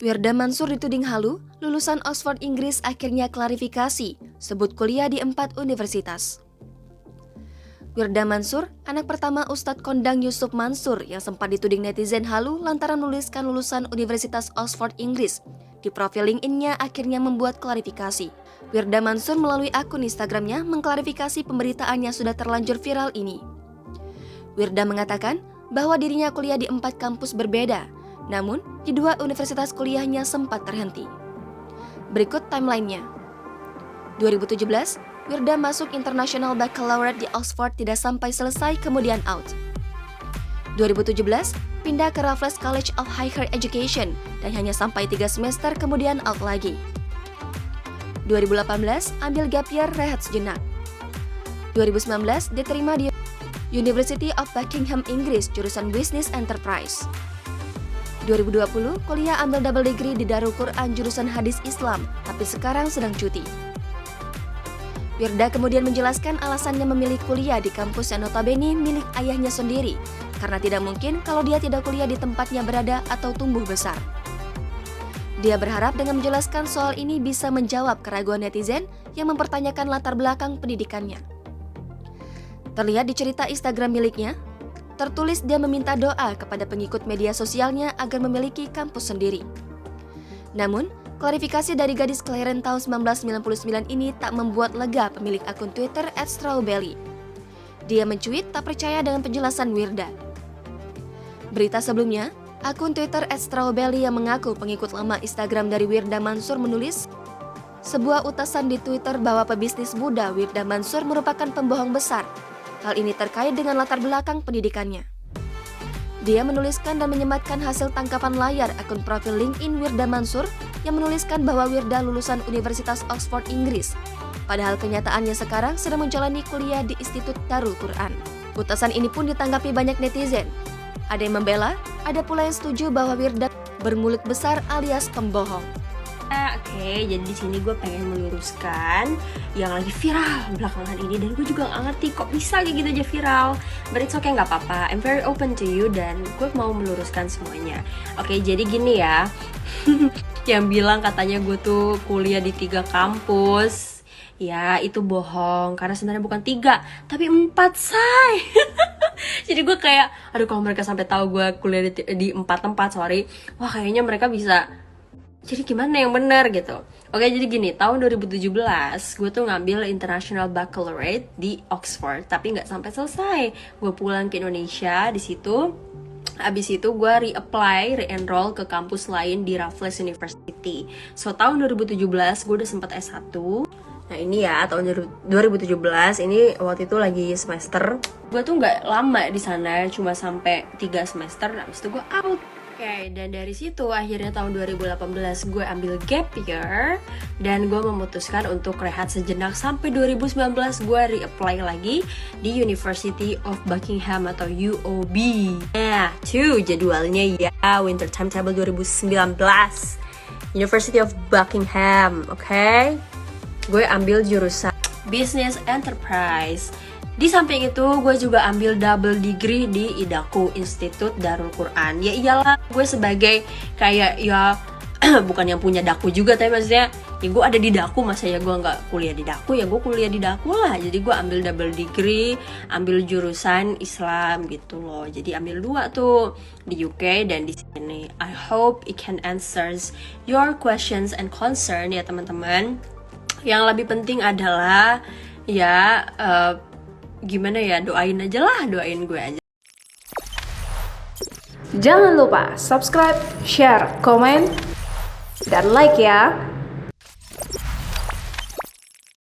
Wirda Mansur dituding halu, lulusan Oxford Inggris akhirnya klarifikasi, sebut kuliah di 4 universitas. Wirda Mansur, anak pertama Ustadz Kondang Yusuf Mansur yang sempat dituding netizen halu lantaran menuliskan lulusan Universitas Oxford Inggris. Di profil LinkedIn-nya akhirnya membuat klarifikasi. Wirda Mansur melalui akun Instagram-nya mengklarifikasi pemberitaan yang sudah terlanjur viral ini. Wirda mengatakan bahwa dirinya kuliah di 4 kampus berbeda, namun di 2 universitas kuliahnya sempat terhenti. Berikut timeline-nya. 2017, Wirda masuk International Baccalaureate di Oxford tidak sampai selesai kemudian out. 2017, pindah ke Raffles College of Higher Education dan hanya sampai 3 semester kemudian out lagi. 2018, ambil gap year rehat sejenak. 2019, diterima di University of Buckingham, Inggris, jurusan Business Enterprise. 2020, kuliah ambil double degree di Darul Quran jurusan Hadis Islam, tapi sekarang sedang cuti. Wirda kemudian menjelaskan alasannya memilih kuliah di kampus yang notabene milik ayahnya sendiri, karena tidak mungkin kalau dia tidak kuliah di tempatnya berada atau tumbuh besar. Dia berharap dengan menjelaskan soal ini bisa menjawab keraguan netizen yang mempertanyakan latar belakang pendidikannya. Terlihat di cerita Instagram miliknya, tertulis dia meminta doa kepada pengikut media sosialnya agar memiliki kampus sendiri. Namun, klarifikasi dari gadis kelahiran tahun 1999 ini tak membuat lega pemilik akun Twitter @strawbelly. Dia mencuit tak percaya dengan penjelasan Wirda. Berita sebelumnya, akun Twitter @strawbelly yang mengaku pengikut lama Instagram dari Wirda Mansur menulis sebuah utasan di Twitter bahwa pebisnis muda Wirda Mansur merupakan pembohong besar. Hal ini terkait dengan latar belakang pendidikannya. Dia menuliskan dan menyematkan hasil tangkapan layar akun profil LinkedIn Wirda Mansur yang menuliskan bahwa Wirda lulusan Universitas Oxford Inggris. Padahal kenyataannya sekarang sedang menjalani kuliah di Institut Darul Quran. Utasan ini pun ditanggapi banyak netizen. Ada yang membela, ada pula yang setuju bahwa Wirda bermulut besar alias pembohong. Oke, jadi di sini gue pengen meluruskan yang lagi viral belakangan ini, dan gue juga nggak ngerti kok bisa kayak gitu aja viral. But it's okay, nggak apa-apa. I'm very open to you dan gue mau meluruskan semuanya. Oke, jadi gini ya, yang bilang katanya gue tuh kuliah di 3 kampus, ya itu bohong karena sebenarnya bukan 3 tapi 4 say. Jadi gue kayak, aduh kalau mereka sampai tahu gue kuliah di 4 tempat, sorry, wah kayaknya mereka bisa. Jadi gimana yang benar gitu. Oke, jadi gini, tahun 2017 gue tuh ngambil International Baccalaureate di Oxford, tapi nggak sampai selesai. Gue pulang ke Indonesia di situ. Abis itu gue re-enroll ke kampus lain di Raffles University. So tahun 2017 gue udah sempat S1. Nah ini ya, tahun 2017 ini waktu itu lagi semester. Gue tuh nggak lama di sana, cuma sampai 3 semester. Abis itu gue out. Oke, dan dari situ akhirnya tahun 2018 gue ambil gap year dan gue memutuskan untuk rehat sejenak sampai 2019 gue reapply lagi di University of Buckingham atau UOB. Nah, tuh jadwalnya ya, winter timetable 2019. University of Buckingham, oke? Gue ambil jurusan Business Enterprise. Di samping itu, gue juga ambil double degree di IDAKU, Institut Darul Quran. Ya iyalah, gue sebagai kayak ya bukan yang punya daku juga, tapi maksudnya ya gue ada di daku, masa ya gue nggak kuliah di daku, ya gue kuliah di daku lah. Jadi gue ambil double degree, ambil jurusan Islam gitu loh. Jadi ambil 2 tuh di UK dan di sini. I hope it can answers your questions and concern ya teman-teman. Yang lebih penting adalah ya gimana ya, doain aja lah, doain gue aja. Jangan lupa subscribe, share, komen, dan like ya.